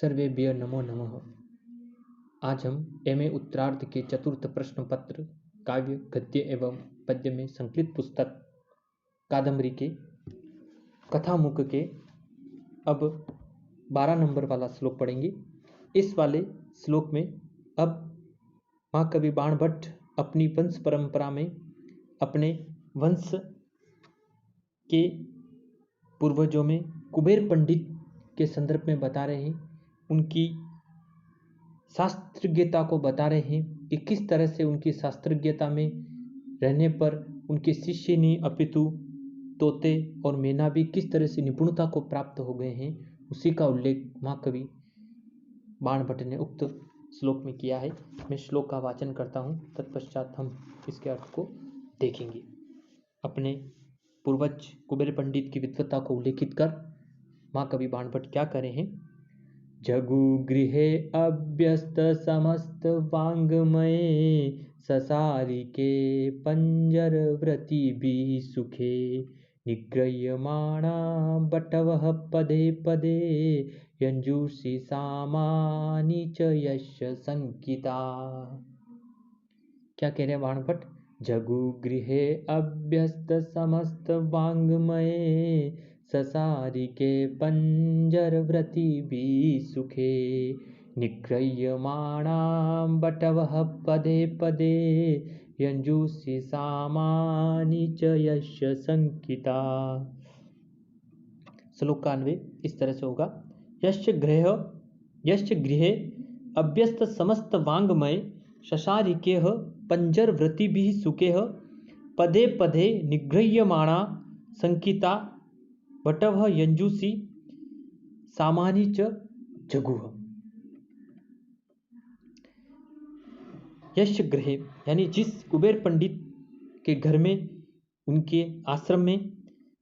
सर्वेभ्य नमो नमः। आज हम एमए उत्तरार्ध के चतुर्थ प्रश्न पत्र काव्य गद्य एवं पद्य में संकलित पुस्तक कादम्बरी के कथामुख के अब 12 नंबर वाला श्लोक पढ़ेंगे। इस वाले श्लोक में अब महाकवि बाणभट्ट अपनी वंश परंपरा में अपने वंश के पूर्वजों में कुबेर पंडित के संदर्भ में बता रहे हैं, उनकी शास्त्रज्ञता को बता रहे हैं कि किस तरह से उनकी शास्त्रज्ञता में रहने पर उनके शिष्य ने अपितु तोते और मैना भी किस तरह से निपुणता को प्राप्त हो गए हैं, उसी का उल्लेख महाकवि बाणभट्ट ने उक्त श्लोक में किया है। मैं श्लोक का वाचन करता हूँ, तत्पश्चात हम इसके अर्थ को देखेंगे। अपने पूर्वज कुबेर पंडित की विद्वत्ता को उल्लेखित कर महाकवि बाणभट्ट क्या करे हैं। जगु गृहे अभ्यस्त समस्त वाङ्मये ससारिके पंजर व्रति भी सुखे निग्रह्यमाणा बटवः पदे पदे यंजूषि सामानि च यश संकिता। क्या कह रहे हैं बाणभट्ट? जगु गृहे अभ्यस्त समस्त वाङ्मये ससारिके पंजर व्रति भी सुखे निग्रह्यमाणा बटवः पदे पदे यंजूषि सामानि च यश संकिता। श्लोक का अन्वय इस तरह से होगा। यश्च गृहे अभ्यस्त समस्त वाङ्मय ससारिकेह पंजर व्रति भी सुखेह पदे पदे निग्रह्यमाणा संकिता बटवः यंजूषि सामानि च जगुः। यश गृहे यानी जिस कुबेर पंडित के घर में, उनके आश्रम में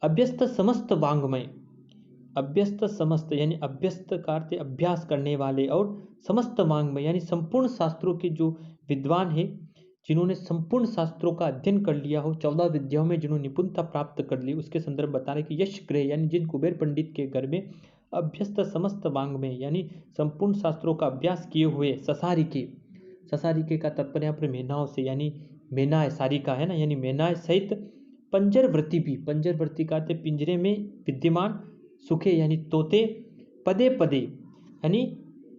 अभ्यस्त समस्त वाङ्मय, अभ्यस्त समस्त यानी अभ्यस्त का अर्थ अभ्यास करने वाले, और समस्त वाङ्मय यानी संपूर्ण शास्त्रों के जो विद्वान है, जिन्होंने संपूर्ण शास्त्रों का अध्ययन कर लिया हो, 14 विद्याओं में जिन्होंने निपुणता प्राप्त कर ली, उसके संदर्भ बता रहे कि यश गृह यानी जिन कुबेर पंडित के घर में अभ्यस्त समस्त वाङ्मय यानी संपूर्ण शास्त्रों का अभ्यास किए हुए ससारिके का तात्पर्य यहाँ पर मैनाओं से, यानी मैना सारिका है ना, यानी मैना सहित पंजर वृत्ति भी, पंजर वृत्ति का अर्थ पिंजरे में विद्यमान सुखे यानी तोते पदे पदे यानी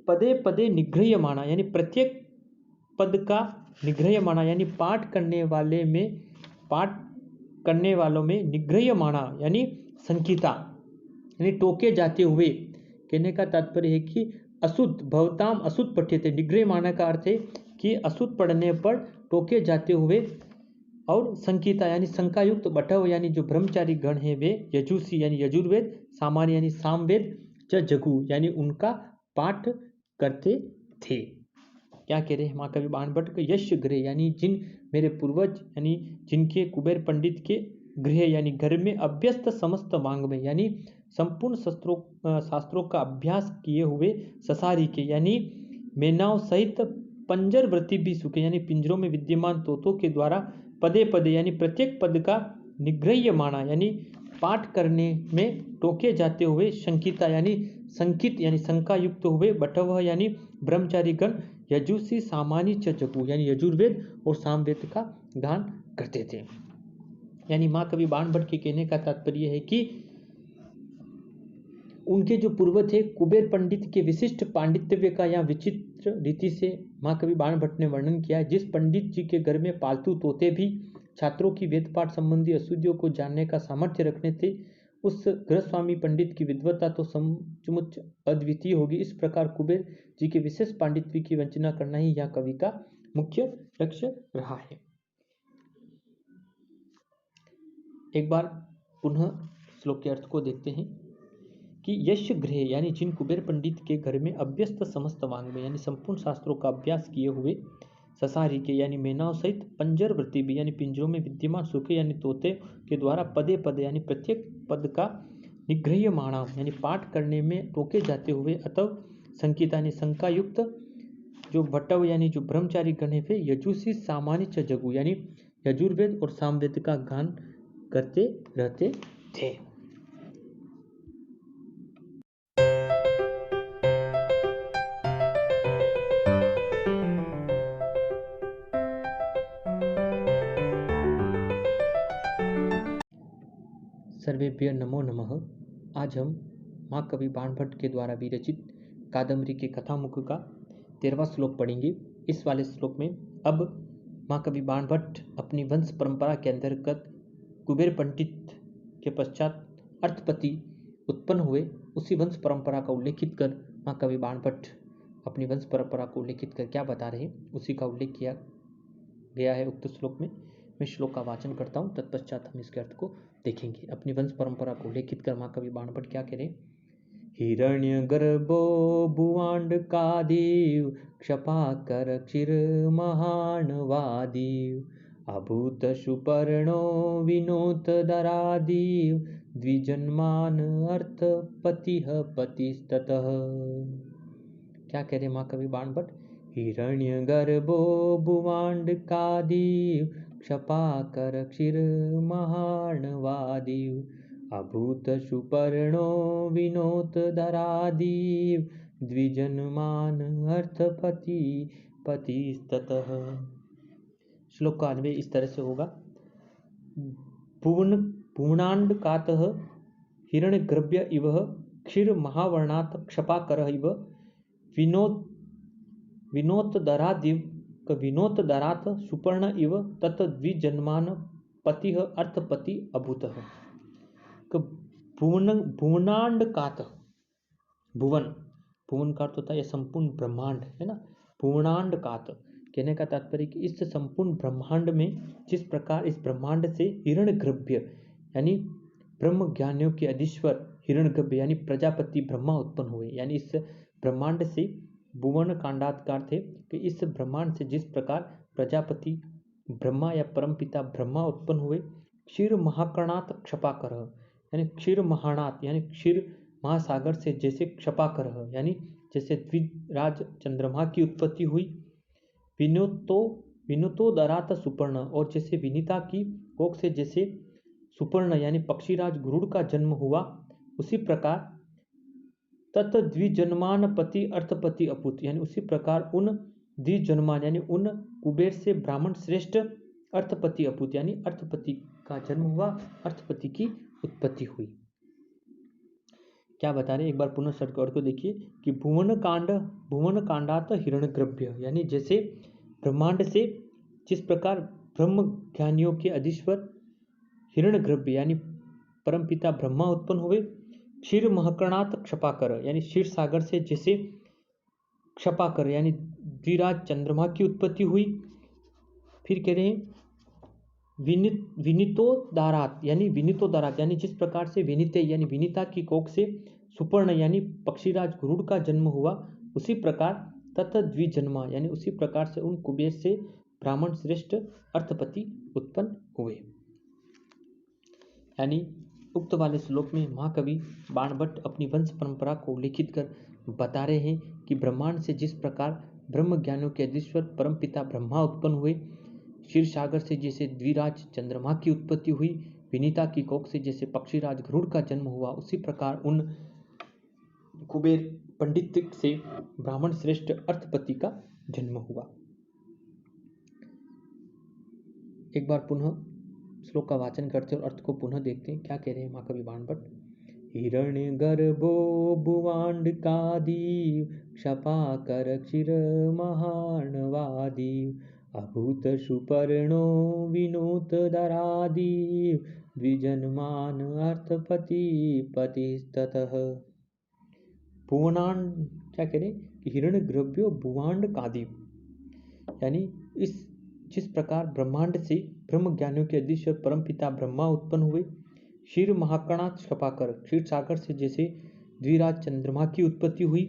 पदे पदे निग्रह्यमाणा यानी प्रत्येक पद का निग्रह्यमाणा यानी पाठ करने वालों में निग्रह्यमाणा यानी संकिता यानी टोके जाते हुए। कहने का तात्पर्य है कि अशुद्ध भवताम अशुद्ध पठ्यते, निग्रह्यमाणा का अर्थ है कि अशुद्ध पढ़ने पर टोके जाते हुए, और संकिता यानी शंका युक्त बटव यानी जो ब्रह्मचारी गण है वे यजुषी यानी यजुर्वेद, सामान्य यानी सामवेद, च जगु यानी उनका पाठ करते थे। क्या कह रहे हैं महाकवि बाणभट्ट? यश गृह यानी जिन मेरे पूर्वज यानी जिनके कुबेर पंडित के गृह यानी घर में अभ्यस्त समस्त वाङ्मय यानी संपूर्ण शास्त्रों का अभ्यास किए हुए ससारिके यानी मैनाओं सहित पंजर व्रति भी सुखे यानी पिंजरों में विद्यमान तोतों के द्वारा पदे पदे यानी प्रत्येक पद का निग्रह्यमाणा यानी पाठ करने में टोके जाते हुए, शंकिता यानी संकित यानी शंका युक्त हुए, बटवह यानी ब्रह्मचारी गण, यजुषी सामानि च जगु यानी यजुर्वेद और सामवेद का गान करते थे। यानी महाकवि बाणभट्ट के कहने का तात्पर्य है कि उनके जो पूर्वज थे कुबेर पंडित के विशिष्ट पांडित्य का यहाँ विचित्र रीति से महाकवि बाणभट्ट ने वर्णन किया है। जिस पंडित जी के घर में पालतू तोते भी छात्रों की वेद पाठ संबंधी अशुद्धियों को जानने का सामर्थ्य रखने थे, उस गृहस्वामी पंडित की विद्वत्ता तो सचमुच अद्वितीय होगी। इस प्रकार कुबेर जी के विशेष पांडित्य की वंचना करना ही यह कवि का मुख्य लक्ष्य रहा है। एक बार पुनः श्लोक के अर्थ को देखते हैं कि यश गृह यानी जिन कुबेर पंडित के घर में अभ्यस्त समस्त वाङ्मय यानी संपूर्ण शास्त्रों का अभ्यास किए हुए ससारिके यानी मैनाओं सहित पंजर वृत्ति भी यानी पिंजरों में विद्यमान सुखे यानी तोते के द्वारा पदे पदे यानी प्रत्येक पद का निग्रह्यमाणा यानी पाठ करने में टोके जाते हुए, अतव संकिता यानी शंका युक्त जो भट्टव यानी जो ब्रह्मचारी गण है, यजुषी सामान्य च जगु यानी यजुर्वेद और सामवेद का गान करते रहते थे। सर्वेभ्य नमो नमः। आज हम महाकवि बाणभट्ट के द्वारा विरचित कादम्बरी के कथामुख का 13वां श्लोक पढ़ेंगे। इस वाले श्लोक में अब महाकवि बाणभट्ट अपनी वंश परंपरा के अंतर्गत कुबेर पंडित के पश्चात अर्थपति उत्पन्न हुए, उसी वंश परंपरा का उल्लेखित कर महाकवि बाणभट्ट अपनी वंश परंपरा को उल्लेखित कर क्या बता रहे हैं, उसी का उल्लेख किया गया है उक्त श्लोक में। मैं श्लोक का वाचन करता हूँ, तत्पश्चात हम इसके अर्थ को देखेंगे। अपनी वंश परंपरा को उल्लेखित कर महाकवि बाणभट्ट क्या कह रहे हैं। हिरण्य गर्भो भुवांड कादीव क्षपाकर क्षीर महानवादीव अभूत सुपर्णो विनोत दरादीव द्विजन्मान अर्थ पतिः पतिस्ततः। क्या कह रहे महाकवि बाणभट्ट। हिरण्य गर्भो भुवांड कादीव क्षपाकर क्षीर महानवादीव अभूत सुपर्णो विनोत दरादीव द्विजन्मान अर्थपति पतिस्ततः। श्लोक का अन्वय इस तरह से होगा। भुवनांड कातः हिरण्यगर्भ्य इव क्षीर महावर्णात् क्षपाकर इव विनोत दरात सुपर्ण इव तत् द्विजन्मान पतिः अर्थपति अभूतः। भुवनांड कातः, भुवन का अर्थ होता है यह संपूर्ण ब्रह्मांड है ना। भुवनांड कात कहने का तात्पर्य कि इस संपूर्ण ब्रह्मांड में जिस प्रकार इस ब्रह्मांड से हिरण्यगर्भ्य यानी ब्रह्म ज्ञानियों के अधीश्वर हिरण्यगर्भ यानी प्रजापति ब्रह्मा उत्पन्न हुए। यानी इस ब्रह्मांड से भुवन कांडात का अर्थ है कि इस ब्रह्मांड से जिस प्रकार प्रजापति ब्रह्मा या परमपिता ब्रह्मा उत्पन्न हुए। क्षीर महाकर्णात क्षपाकर यानी क्षीर महानाथ यानी क्षीर महासागर से जैसे क्षपाकर यानी जैसे द्विराज चंद्रमा की उत्पत्ति हुई। विनुतो दरात सुपर्ण और जैसे विनीता की कोख से जैसे सुपर्ण यानी पक्षीराज गरुड़ का जन्म हुआ, उसी प्रकार तत् द्विजन्मान पति अर्थपति अपूत यानी उसी प्रकार उन द्विजन्मान यानी उन कुबेर से ब्राह्मण श्रेष्ठ अर्थपति अपूत यानी अर्थपति का जन्म हुआ, अर्थपति की उत्पत्ति हुई। क्या बता रहे एक बार पुनः शब्द और को देखिए कि भुवन कांडात हिरण्यगर्भ्य यानी जैसे ब्रह्मांड से जिस प्रकार ब्रह्म ज्ञानियों के अधीश्वर हिरण्यगर्भ्य यानी परमपिता ब्रह्मा उत्पन्न हुए। क्षीर महाकर्णात क्षपाकर यानी क्षीर सागर से जैसे क्षपाकर यानी द्विराज चंद्रमा की उत्पत्ति हुई। फिर कह रहे हैं विनीतो दारात यानी जिस प्रकार से विनीते यानी विनीता की कोख से सुपर्ण यानी पक्षीराज गरुड़ का जन्म हुआ, उसी प्रकार तत् द्विजन्मा यानी उसी प्रकार से उन कुबेर से ब्राह्मण श्रेष्ठ अर्थपति उत्पन्न हुए। यानी उक्त वाले श्लोक में महाकवि बाणभट्ट अपनी वंश परंपरा को उल्लेखित कर बता रहे हैं कि ब्रह्मांड से जिस प्रकार ब्रह्म ज्ञानों के अधीश्वर परमपिता ब्रह्मा उत्पन्न हुए। क्षीर सागर से जैसे द्विराज चंद्रमा की उत्पत्ति हुई। विनीता की कोख से जैसे पक्षीराज गरुड़ का जन्म हुआ, उसी प्रकार उन कुबेर पंडित से ब्राह्मण श्रेष्ठ अर्थपति का जन्म हुआ। एक बार पुनः श्लोक का वाचन करते और अर्थ को पुनः देखते हैं। क्या कह रहे हैं महाकवि बाणभट्ट। हिरण्य गर्भो भुवांड कादीव क्षपाकर क्षीर महानवादीव अभूत सुपर्णो विनोत दरादीव द्विजन्मान अर्थपति पतिस्ततः। भुवनांड क्या कह रहे कि हिरण्य गर्भ्यो भुवांड कादीव यानी इस जिस प्रकार ब्रह्मांड से ब्रह्म ज्ञानियों के अधीश्वर परमपिता ब्रह्मा उत्पन्न हुए। क्षीर महाकर्णात क्षपाकर क्षीर सागर से जैसे द्विराज चंद्रमा की उत्पत्ति हुई।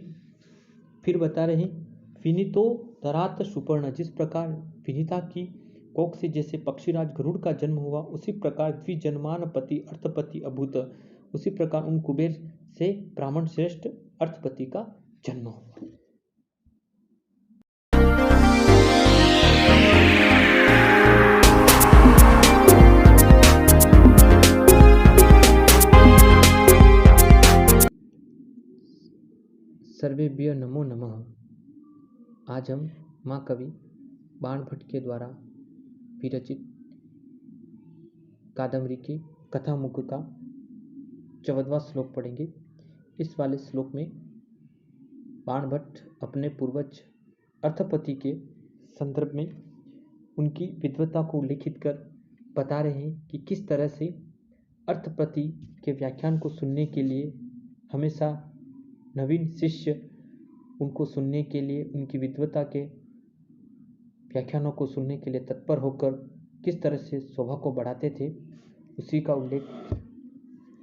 फिर बता रहे हैं विनीतो दरात सुपर्ण जिस प्रकार विनीता की कोख से जैसे पक्षीराज गरुड़ का जन्म हुआ, उसी प्रकार द्विजन्मान पति अर्थपति अभूत उसी प्रकार उन कुबेर से ब्राह्मण श्रेष्ठ अर्थपति का जन्म हुआ। सर्वेभ्य नमो नमः। आज हम महाकवि बाणभट्ट के द्वारा विरचित कादम्बरी के कथामुख का 14वां श्लोक पढ़ेंगे। इस वाले श्लोक में बाणभट्ट अपने पूर्वज अर्थपति के संदर्भ में उनकी विद्वता को उल्लेखित कर बता रहे हैं कि किस तरह से अर्थपति के व्याख्यान को सुनने के लिए हमेशा नवीन शिष्य उनको सुनने के लिए, उनकी विद्वता के व्याख्यानों को सुनने के लिए तत्पर होकर किस तरह से शोभा को बढ़ाते थे, उसी का उल्लेख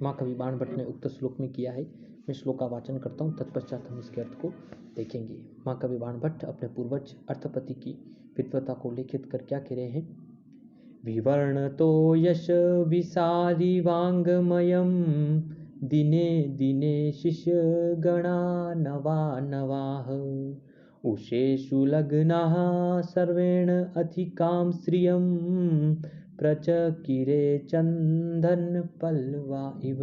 माँ कवि बाणभट्ट ने उक्त श्लोक में किया है। मैं श्लोक का वाचन करता हूँ, तत्पश्चात हम इसके अर्थ को देखेंगे। माँ कवि बाणभट्ट अपने पूर्वज अर्थपति की विद्वता को उल्लेखित कर क्या कह रहे हैं। विवर्णतो यश विसारी वाङ्मयं दिने दिने शिष्य गणा नवा नवाः उषेषु लग्नाः सर्वेण अधिकां श्रियं प्रचकिरे चंदन पल्वा इव।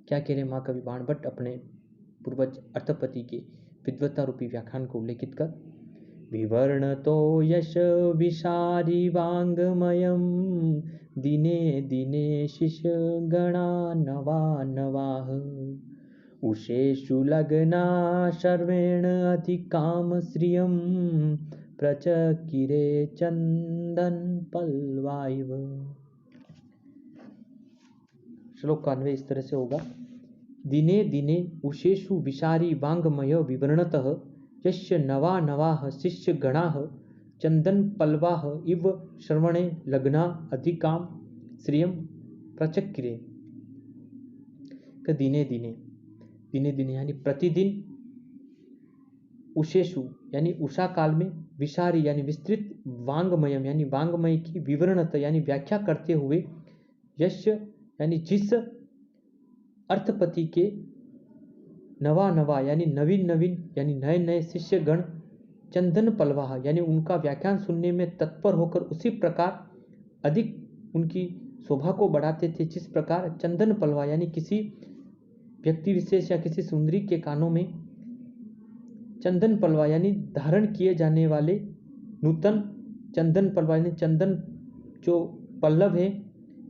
क्या कह रहे माँ कवि बाणभट्ट अपने पूर्वज अर्थपति के विद्वता रूपी व्याख्यान को उल्लेखित कर। विवर्णतो यश विशारी वाङ्मयं दिने दिने शिष्य गणा नवा नवाः उषेषु लग्ना सर्वेण अधिकां श्रियं प्रचकिरे चंदन पल्वा इव। श्लोक का अन्वय इस तरह से होगा। दिने दिने उषेषु विशारी वाङ्मय विवर्णतः यस्य नवा नवाः शिष्य गणाः चंदन पल्वाः इव श्रवणे लग्ना अधिकां श्रियं प्रचक्रे। दिने दिने, दिने दिने यानी प्रतिदिन, उषेषु यानी उषा काल में, विशारी यानी विस्तृत, वाङ्मयम यानी वाङ्मय की, विवरणत यानी व्याख्या करते हुए, यस्य यानी जिस अर्थपति के नवा नवा यानी नवीन नवीन यानी नए नए शिष्य गण चंदन पलवाह यानी उनका व्याख्यान सुनने में तत्पर होकर उसी प्रकार अधिक उनकी शोभा को बढ़ाते थे जिस प्रकार चंदन पलवा यानी किसी व्यक्ति विशेष या किसी सुंदरी के कानों में चंदन पलवा यानी धारण किए जाने वाले नूतन चंदन पलवा यानी चंदन जो पल्लव है,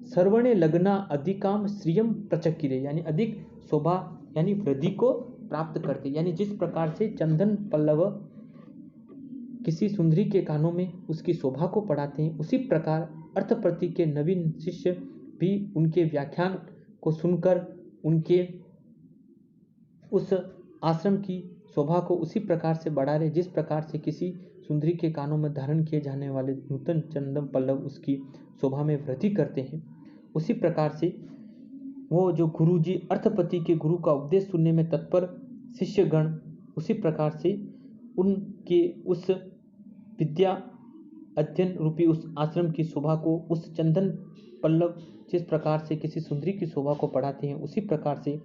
सर्वणे लग्ना अधिकाम श्रियम प्रचक्रे यानी अधिक शोभा यानी वृद्धि को प्राप्त करते, यानी जिस प्रकार से चंदन पल्लव किसी सुंदरी के कानों में उसकी शोभा को बढ़ाते हैं, उसी प्रकार अर्थपति के नवीन शिष्य भी उनके व्याख्यान को सुनकर उनके उस आश्रम की शोभा को उसी प्रकार से बढ़ा रहे जिस प्रकार से किसी सुंदरी के कानों में धारण किए जाने वाले नूतन चंदन पल्लव उसकी शोभा में वृद्धि करते हैं। उसी प्रकार से वो जो गुरु जी अर्थपति के गुरु का उपदेश सुनने में तत्पर शिष्यगण उसी प्रकार से उनके उस विद्या अध्ययन रूपी उस आश्रम की शोभा को, उस चंदन पल्लव जिस प्रकार से किसी सुंदरी की शोभा को बढ़ाते हैं, उसी प्रकार से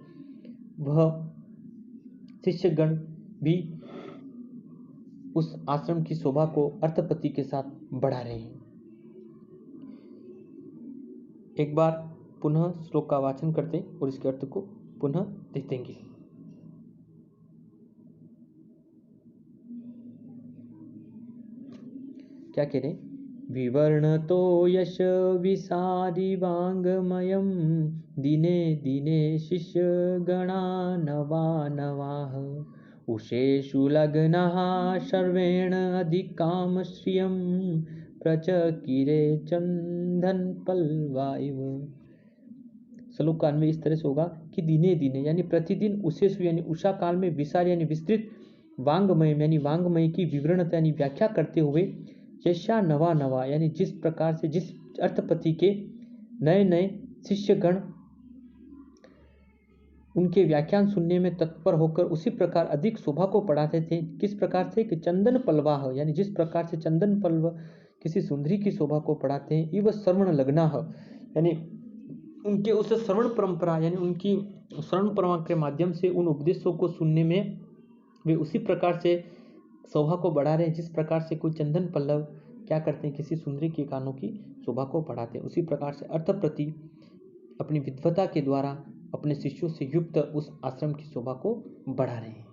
वह शिष्यगण भी उस आश्रम की शोभा को अर्थपति के साथ बढ़ा रहे हैं। एक बार पुनः श्लोक का वाचन करते हैं और इसके अर्थ को पुनः देखेंगे। क्या कह रहे? विवर्णतो यश विसारी वाङ्मयं दिने दिने शिष्य गणा नवा नवाः उषेषु लग्नाः सर्वेण अधिकां श्रियं प्रचकिरे चंदन पल्वा इव। श्लोक का अन्वय इस तरह से होगा कि दिने दिने यानी प्रतिदिन, उषेषु यानी उषा काल में, विसार यानी विस्तृत, वाङ्मय यानी वाङ्मय की विवरणता यानी व्याख्या करते हुए, यशा नवा नवा यानी जिस प्रकार से जिस अर्थपति के नए नए शिष्यगण उनके व्याख्यान सुनने में तत्पर होकर उसी प्रकार अधिक शोभा को बढ़ाते थे। किस प्रकार से कि चंदन पल्वाह यानी जिस प्रकार से चंदन पल्व किसी सुंदरी की शोभा को बढ़ाते हैं, इव श्रवण लग्नाः यानी उनके उस श्रवण परंपरा यानी उनकी श्रवण परंपरा के माध्यम से उन उपदेशों को सुनने में वे उसी प्रकार से शोभा को बढ़ा रहे हैं जिस प्रकार से कोई चंदन पल्लव क्या करते हैं, किसी सुंदरी के कानों की शोभा को बढ़ाते हैं। उसी प्रकार से अर्थप्रति अपनी विद्वता के द्वारा अपने शिष्यों से युक्त उस आश्रम की शोभा को बढ़ा रहे हैं।